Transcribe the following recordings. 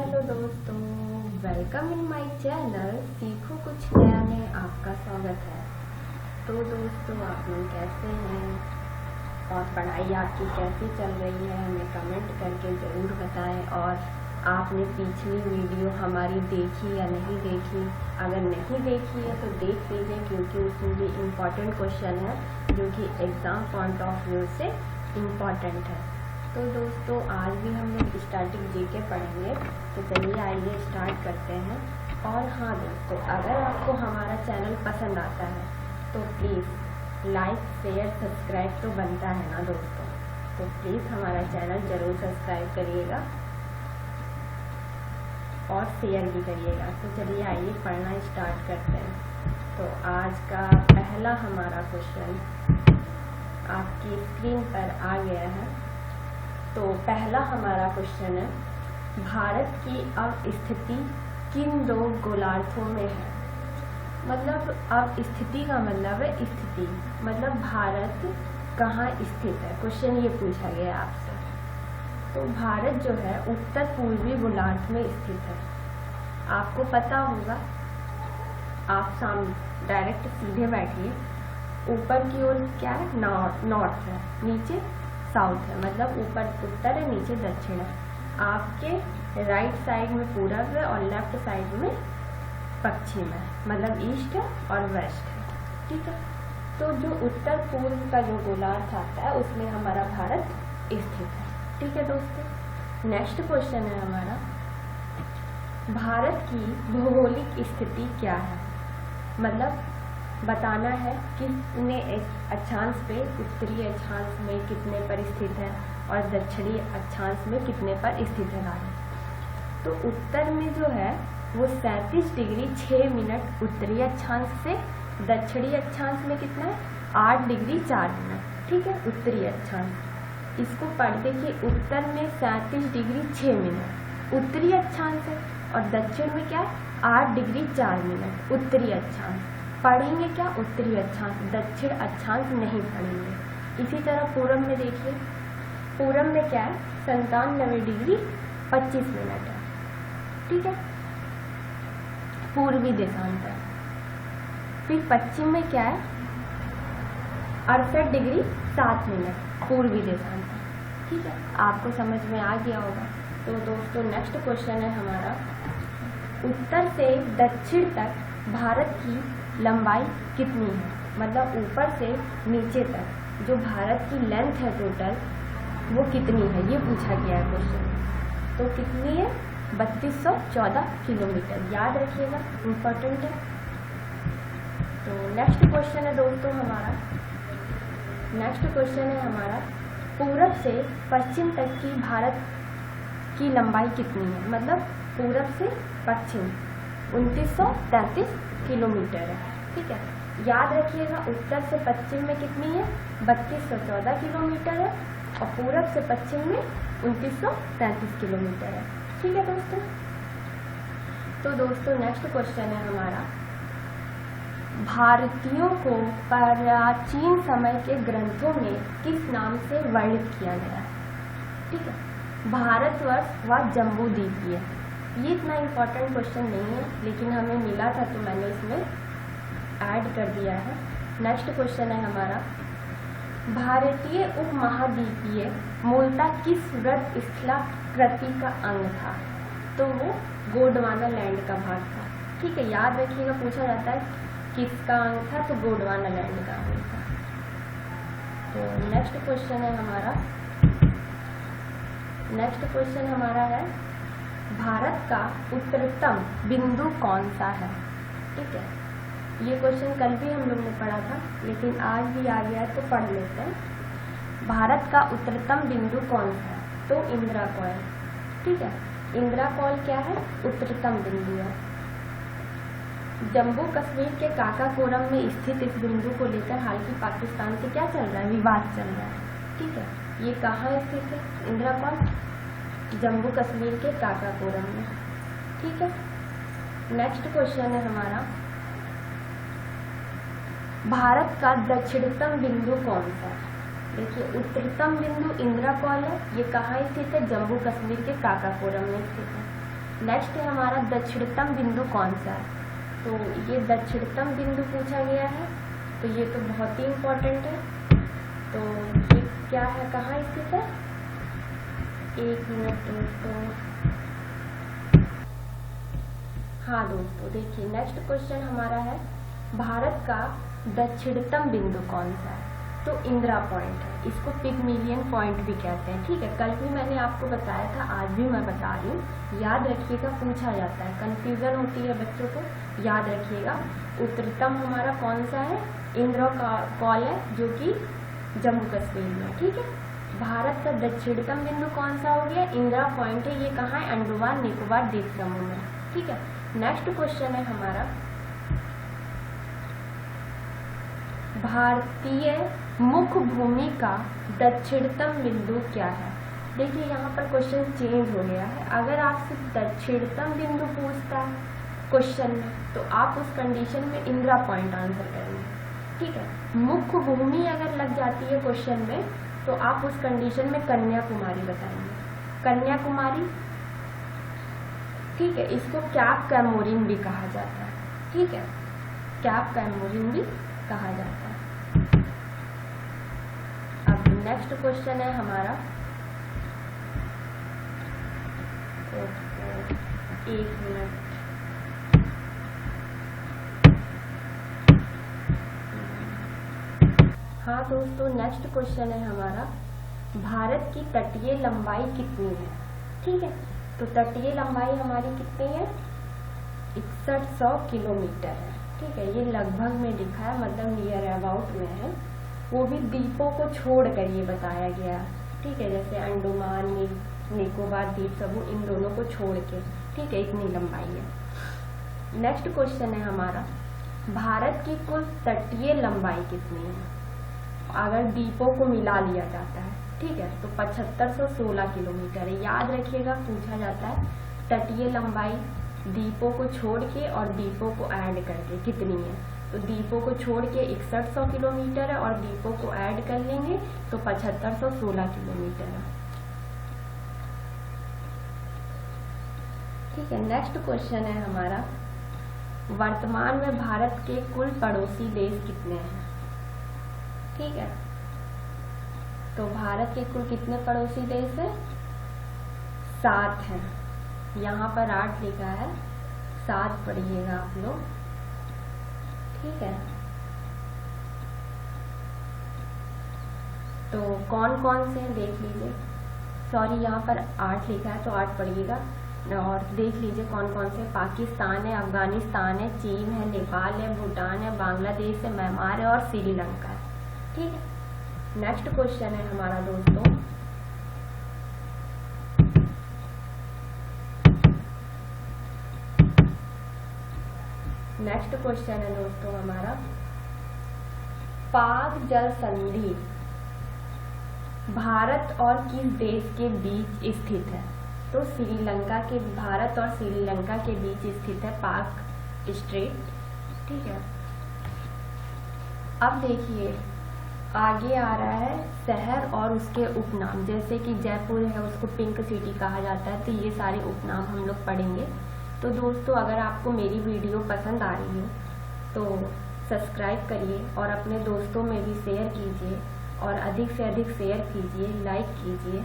Hello दोस्तों, welcome in my channel सीखो कुछ नया में आपका स्वागत है। तो दोस्तों, आप लोग कैसे हैं और पढ़ाई आपकी कैसी चल रही है, हमें कमेंट करके ज़रूर बताएं। और आपने पिछली वीडियो हमारी देखी या नहीं देखी, अगर नहीं देखी है तो देख लीजिए, क्योंकि उसमें भी इम्पॉर्टेंट क्वेश्चन है जो कि एग्ज़ाम पॉइंट ऑफ व्यू से इम्पॉर्टेंट है। तो दोस्तों, आज भी हम लोग स्टार्टिंग जीके पढ़ेंगे, तो चलिए आइए स्टार्ट करते हैं। और हाँ दोस्तों, अगर आपको हमारा चैनल पसंद आता है तो प्लीज़ लाइक शेयर सब्सक्राइब तो बनता है ना दोस्तों, तो प्लीज़ हमारा चैनल ज़रूर सब्सक्राइब करिएगा और शेयर भी करिएगा। तो चलिए आइए पढ़ना स्टार्ट करते हैं। तो आज का पहला हमारा क्वेश्चन आपकी स्क्रीन पर आ गया है। तो पहला हमारा क्वेश्चन है, भारत की अब स्थिति किन दो गोलार्धों में है। मतलब अब स्थिति का मतलब है स्थिति, मतलब भारत कहाँ स्थित है, क्वेश्चन ये पूछा गया आपसे। तो भारत जो है उत्तर पूर्वी गोलार्ध में स्थित है। आपको पता होगा, आप सामने डायरेक्ट सीधे बैठिए, ऊपर की ओर क्या है, नॉर्थ है, नीचे साउथ है, मतलब ऊपर उत्तर है, नीचे दक्षिण है। आपके राइट साइड में पूरब है और लेफ्ट साइड में पश्चिम है, मतलब ईस्ट है और वेस्ट है। ठीक है, तो जो उत्तर पूर्व का जो गोलार्ध आता है उसमें हमारा भारत स्थित है। ठीक है दोस्तों, नेक्स्ट क्वेश्चन है हमारा, भारत की भौगोलिक स्थिति क्या है। मतलब बताना है कितने अक्षांश पे, उत्तरी अक्षांश में कितने पर स्थित है और दक्षिणी अक्षांश में कितने पर स्थित है भारत। तो उत्तर में जो है वो 37 डिग्री 6 मिनट उत्तरी अक्षांश से, दक्षिणी अक्षांश में कितना है 8 डिग्री 4 मिनट। ठीक है, उत्तरी अक्षांश इसको पढ़ देखिए, उत्तर में 37 डिग्री 6 मिनट उत्तरी अक्षांश है और दक्षिण में क्या है 8 डिग्री 4 मिनट उत्तरी अक्षांश। पढ़ेंगे क्या उत्तरी अक्षांश, दक्षिण अक्षांश नहीं पढ़ेंगे। इसी तरह पूरब में देखिए, पूरब में क्या है 97 डिग्री 25 मिनट है। ठीक है, पूर्वी देशांतर। फिर पश्चिम में क्या है 68 डिग्री 7 मिनट पूर्वी देशांतर। ठीक है, आपको समझ में आ गया होगा। तो दोस्तों, नेक्स्ट क्वेश्चन है हमारा, उत्तर से दक्षिण तक भारत की लंबाई कितनी है। मतलब ऊपर से नीचे तक जो भारत की लेंथ है टोटल, वो कितनी है, ये पूछा गया है क्वेश्चन। तो कितनी है 3214 किलोमीटर, याद रखिएगा, इम्पोर्टेंट है। तो नेक्स्ट क्वेश्चन है दोस्तों हमारा, नेक्स्ट क्वेश्चन है हमारा, पूरब से पश्चिम तक की भारत की लंबाई कितनी है। मतलब पूरब से पश्चिम 2933 किलोमीटर है। ठीक है, याद रखिएगा, उत्तर से पश्चिम में कितनी है 3214 किलोमीटर है और पूरब से पश्चिम में 2933 किलोमीटर है। ठीक है दोस्तों। तो दोस्तों, नेक्स्ट क्वेश्चन है हमारा, भारतीयों को प्राचीन समय के ग्रंथों में किस नाम से वर्णित किया गया है। ठीक है, भारतवर्ष व जम्बूद्वीप। ये इतना इम्पोर्टेंट क्वेश्चन नहीं है, लेकिन हमें मिला था तो मैंने इसमें ऐड कर दिया है। नेक्स्ट क्वेश्चन है हमारा, भारतीय उपमहाद्वीपीय मूलतः किस वृत्त स्थलाकृति का अंग था। तो वो गोंडवाना लैंड का भाग था। ठीक है, याद रखिएगा, पूछा जाता है किसका अंग था, तो गोंडवाना लैंड का अंग था। तो नेक्स्ट क्वेश्चन है हमारा, नेक्स्ट क्वेश्चन हमारा है, भारत का उत्तरतम बिंदु कौन सा है। ठीक है, ये क्वेश्चन कल भी हम लोग ने पढ़ा था, लेकिन आज भी आ गया है तो पढ़ लेते हैं। भारत का उत्तरतम बिंदु कौन सा है, तो इंदिरा कॉल। ठीक है, इंदिरा कॉल क्या है, उत्तरतम बिंदु है। जम्मू कश्मीर के काकाकोरम में स्थित इस बिंदु को लेकर हाल की पाकिस्तान से क्या चल रहा है, विवाद चल रहा है। ठीक है, ये कहाँ स्थित है इंदिरा कॉल, जम्मू कश्मीर के काकाकोरम में। ठीक है, नेक्स्ट क्वेश्चन है हमारा, भारत का दक्षिणतम बिंदु कौन सा है। देखिए, उत्तरतम बिंदु इंदिरा कॉल है, ये कहाँ स्थित है, जम्मू कश्मीर के काकाकोरम में स्थित है। नेक्स्ट है हमारा दक्षिणतम बिंदु कौन सा है। तो ये दक्षिणतम बिंदु पूछा गया है, तो ये तो बहुत ही इम्पोर्टेंट है। तो ये क्या है, कहाँ स्थित है, 1 मिनट दोस्तों। हाँ दोस्तों देखिए, नेक्स्ट क्वेश्चन हमारा है भारत का दक्षिणतम बिंदु कौन सा है। तो इंदिरा पॉइंट है, इसको पिगमिलियन पॉइंट भी कहते हैं। ठीक है, कल भी मैंने आपको बताया था, आज भी मैं बता रही हूँ, याद रखिएगा, पूछा जाता है, कंफ्यूजन होती है बच्चों को, याद रखिएगा। उत्तरतम हमारा कौन सा है, इंदिरा कॉल है, जो कि जम्मू कश्मीर में। ठीक है, भारत का दक्षिणतम बिंदु कौन सा हो गया, इंदिरा पॉइंट है। ये कहाँ है, अंडमान निकोबार द्वीप समूह में। ठीक है, नेक्स्ट क्वेश्चन है हमारा भारतीय मुख्य भूमि का दक्षिणतम बिंदु क्या है। देखिए यहाँ पर क्वेश्चन चेंज हो गया है। अगर आपसे दक्षिणतम बिंदु पूछता है क्वेश्चन में, तो आप उस कंडीशन में इंदिरा पॉइंट आंसर करेंगे। ठीक है, मुख्य भूमि अगर लग जाती है क्वेश्चन में, तो आप उस कंडीशन में कन्याकुमारी बताएंगे। कन्याकुमारी, ठीक है, इसको कैप कैमोरिन भी कहा जाता है। ठीक है, कैप कैमोरिन भी कहा जाता है। अब नेक्स्ट क्वेश्चन है हमारा, एक मिनट, हाँ दोस्तों, नेक्स्ट क्वेश्चन है हमारा भारत की तटीय लंबाई कितनी है। ठीक है, तो तटीय लंबाई हमारी कितनी है, 6100 किलोमीटर है। ठीक है, ये लगभग में लिखा है, मतलब नियर अबाउट में है, वो भी द्वीपों को छोड़ कर ये बताया गया। ठीक है, जैसे अंडमान निकोबार द्वीप समूह, इन दोनों को छोड़ के। ठीक है, इतनी लंबाई है। नेक्स्ट क्वेश्चन है हमारा भारत की कुल तटीय लंबाई कितनी है अगर द्वीपों को मिला लिया जाता है। ठीक है, तो 7516 किलोमीटर है। याद रखिएगा, पूछा जाता है तटीय लंबाई द्वीपों को छोड़ के और द्वीपों को ऐड करके कितनी है। तो द्वीपों को छोड़ के 6100 किलोमीटर है, और द्वीपों को ऐड कर लेंगे तो 7516 किलोमीटर है। ठीक है, नेक्स्ट क्वेश्चन है हमारा वर्तमान में भारत के कुल पड़ोसी देश कितने हैं। ठीक है, तो भारत के कुल कितने पड़ोसी देश है, 7 हैं। यहाँ पर 8 लिखा है, 7 पढ़िएगा आप लोग। ठीक है, तो कौन कौन से हैं देख लीजिए। सॉरी, यहाँ पर 8 लिखा है, तो 8 पढ़िएगा और देख लीजिए कौन कौन से। पाकिस्तान है, अफगानिस्तान है, चीन है, नेपाल है, भूटान है, बांग्लादेश है, म्यांमार है और श्रीलंका है। ठीक है, नेक्स्ट क्वेश्चन है हमारा दोस्तों हमारा पाक जल संधि भारत और किस देश के बीच स्थित है। तो श्रीलंका के, भारत और श्रीलंका के बीच स्थित है पाक स्ट्रेट। ठीक है, अब देखिए आगे आ रहा है शहर और उसके उपनाम, जैसे कि जयपुर है, उसको पिंक सिटी कहा जाता है। तो ये सारे उपनाम हम लोग पढ़ेंगे। तो दोस्तों, अगर आपको मेरी वीडियो पसंद आ रही हो तो सब्सक्राइब करिए और अपने दोस्तों में भी शेयर कीजिए, और अधिक से अधिक शेयर कीजिए, लाइक कीजिए।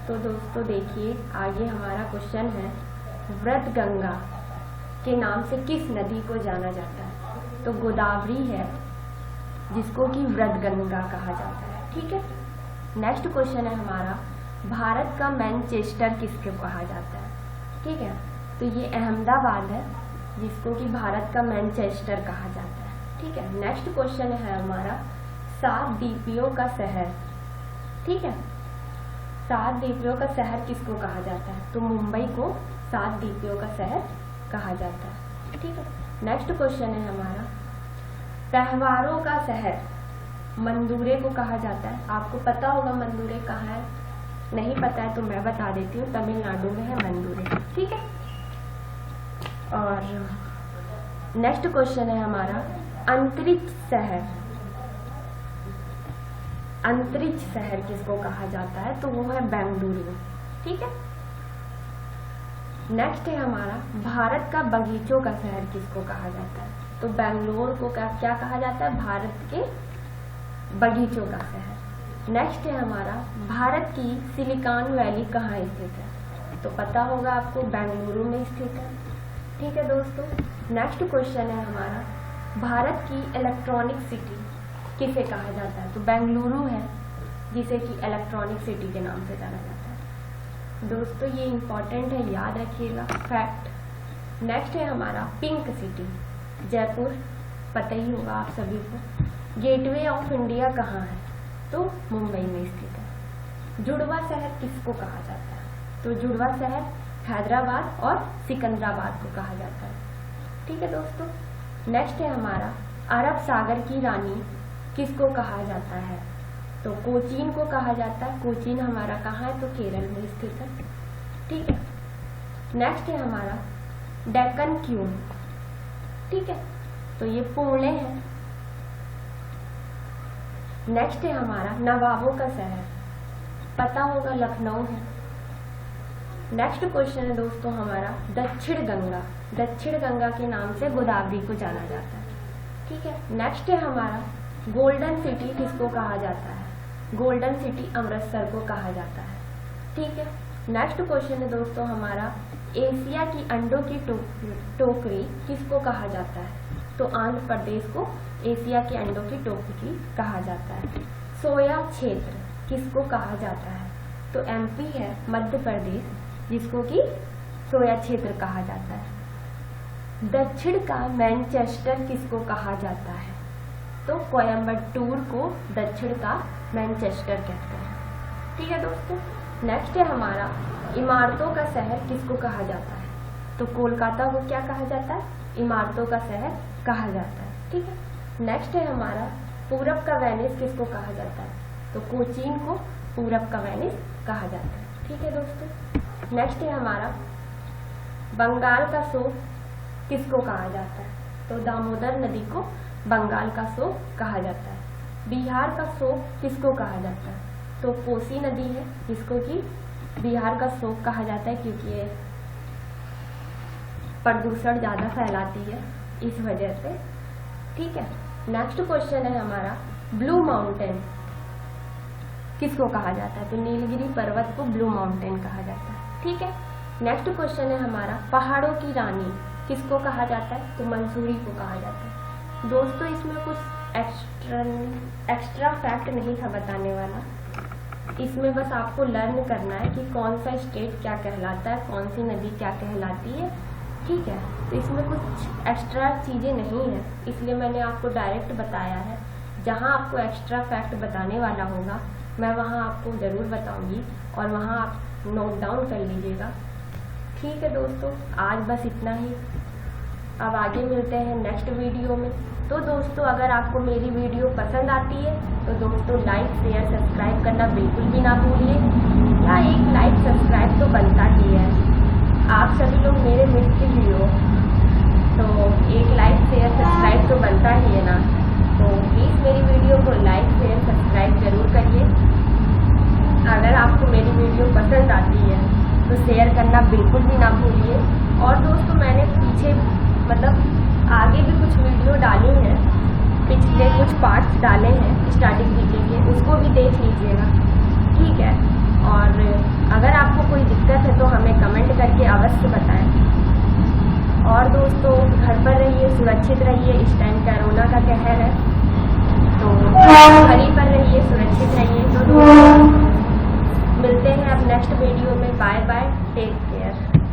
तो दोस्तों देखिए, आगे हमारा क्वेश्चन है व्रत गंगा के नाम से किस नदी को जाना जाता है। तो गोदावरी है, जिसको कि व्रत गंगा कहा जाता है। ठीक है, नेक्स्ट क्वेश्चन है हमारा भारत का मैनचेस्टर किसको कहा जाता है। ठीक है, तो ये अहमदाबाद है, जिसको कि भारत का मैनचेस्टर कहा जाता है। ठीक है, नेक्स्ट क्वेश्चन है हमारा 7 द्वीपों का शहर। ठीक है, 7 द्वीपों का शहर किसको कहा जाता है। तो मुंबई को 7 द्वीपों का शहर कहा जाता है। ठीक है, नेक्स्ट क्वेश्चन है हमारा त्योहारों का शहर मंदुरे को कहा जाता है। आपको पता होगा मंदुरे कहाँ है, नहीं पता है तो मैं बता देती हूँ, तमिलनाडु में है मंदुरे। ठीक है, और नेक्स्ट क्वेश्चन है हमारा अंतरिक्ष शहर। अंतरिक्ष शहर किसको कहा जाता है। तो वो है बेंगलुरु। ठीक है, नेक्स्ट है हमारा भारत का बगीचों का शहर किसको कहा जाता है? तो बेंगलोर को क्या कहा जाता है? भारत के बगीचों का शहर। नेक्स्ट है हमारा भारत की सिलिकॉन वैली कहाँ स्थित है? तो पता होगा आपको, बेंगलुरु में स्थित है। ठीक है दोस्तों, नेक्स्ट क्वेश्चन है हमारा भारत की इलेक्ट्रॉनिक सिटी किसे कहा जाता है? तो बेंगलुरु है जिसे कि इलेक्ट्रॉनिक सिटी के नाम से जाना जाता है। दोस्तों ये इंपॉर्टेंट है, याद रखिएगा फैक्ट। नेक्स्ट है हमारा पिंक सिटी, जयपुर, पता ही होगा आप सभी को। गेटवे ऑफ इंडिया कहाँ है? तो मुंबई में स्थित है। जुड़वा शहर किसको कहा जाता है? तो जुड़वा शहर हैदराबाद और सिकंदराबाद को कहा जाता है। ठीक है दोस्तों, नेक्स्ट है हमारा अरब सागर की रानी किसको कहा जाता है? तो कोचीन को कहा जाता है। कोचीन हमारा कहाँ है? तो केरल में स्थित है। ठीक है, नेक्स्ट है हमारा डेक्कन क्वीन। ठीक है, तो ये पुणे है। नेक्स्ट है हमारा नवाबों का शहर, पता होगा लखनऊ है। नेक्स्ट क्वेश्चन है दोस्तों हमारा दक्षिण गंगा। दक्षिण गंगा के नाम से गोदावरी को जाना जाता है। ठीक है, नेक्स्ट है हमारा गोल्डन सिटी किसको कहा जाता है? गोल्डन सिटी अमृतसर को कहा जाता है। ठीक है, नेक्स्ट क्वेश्चन है दोस्तों हमारा एशिया की अंडों की टोकरी किसको कहा जाता है? तो आंध्र प्रदेश को एशिया के अंडों की टोकरी कहा जाता है। सोया क्षेत्र किसको कहा जाता है? तो एमपी है मध्य प्रदेश जिसको कि सोया क्षेत्र कहा जाता है। दक्षिण का मैनचेस्टर किसको कहा जाता है? तो कोयम्बटूर को दक्षिण का मैनचेस्टर कहते हैं। ठीक है दोस्तों, नेक्स्ट है हमारा इमारतों का शहर किसको कहा जाता है? तो कोलकाता को क्या कहा जाता है? इमारतों का शहर कहा जाता है। ठीक है, नेक्स्ट है हमारा पूरब का वेनिस किसको कहा जाता है? तो कोचीन को पूरब का वेनिस कहा जाता है। ठीक है दोस्तों, नेक्स्ट है हमारा बंगाल का शोक किसको कहा जाता है? तो दामोदर नदी को बंगाल का शोक कहा जाता है। बिहार का शोक किसको कहा जाता है? तो कोसी नदी है जिसको कि बिहार का शोक कहा जाता है क्योंकि ये प्रदूषण ज्यादा फैलाती है इस वजह से। ठीक है, नेक्स्ट क्वेश्चन है हमारा ब्लू माउंटेन किसको कहा जाता है? तो नीलगिरी पर्वत को ब्लू माउंटेन कहा जाता है। ठीक है, नेक्स्ट क्वेश्चन है हमारा पहाड़ों की रानी किसको कहा जाता है? तो मंसूरी को कहा जाता है। दोस्तों इसमें कुछ एक्स्ट्रा फैक्ट नहीं था बताने वाला, इसमें बस आपको लर्न करना है कि कौन सा स्टेट क्या कहलाता है, कौन सी नदी क्या कहलाती है। ठीक है, तो इसमें कुछ एक्स्ट्रा चीज़ें नहीं है, इसलिए मैंने आपको डायरेक्ट बताया है। जहाँ आपको एक्स्ट्रा फैक्ट बताने वाला होगा मैं वहाँ आपको ज़रूर बताऊँगी और वहाँ आप नोट डाउन कर लीजिएगा। ठीक है दोस्तों, आज बस इतना ही। अब आगे मिलते हैं नेक्स्ट वीडियो में। तो दोस्तों अगर आपको मेरी वीडियो पसंद आती है तो दोस्तों लाइक शेयर सब्सक्राइब करना बिल्कुल भी ना भूलिए। या एक लाइक सब्सक्राइब तो बनता ही है, आप सभी लोग मेरे मित्र ही हो, तो एक लाइक शेयर सब्सक्राइब तो बनता ही है ना। तो प्लीज़ मेरी वीडियो को लाइक शेयर सब्सक्राइब जरूर करिए। अगर आपको मेरी वीडियो पसंद आती है तो शेयर करना बिल्कुल भी ना भूलिए। और दोस्तों मैंने पीछे आगे भी कुछ वीडियो डाली हैं, पिछले कुछ पार्ट्स डाले हैं स्टार्टिंग वीडियो के, उसको भी देख लीजिएगा। ठीक है, और अगर आपको कोई दिक्कत है तो हमें कमेंट करके अवश्य बताएं। और दोस्तों घर पर रहिए, सुरक्षित रहिए, इस टाइम कोरोना का कहर है तो घर ही पर रहिए, सुरक्षित रहिए। तो दोस्तों मिलते हैं अब नेक्स्ट वीडियो में। Bye bye, take care.